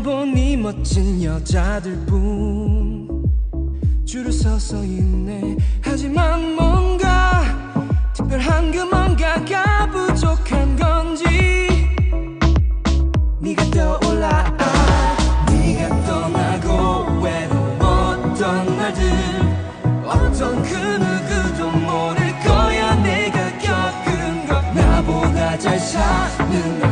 보니 멋진 여자들뿐 줄을 서서 있네. 하지만 뭔가 특별한 그 뭔가가 부족한 건지 네가 떠올라. 네가 떠나고 외로웠던 날들 어떤 그 누구도 모를 거야. 내가 겪은 것 나보다 잘 사는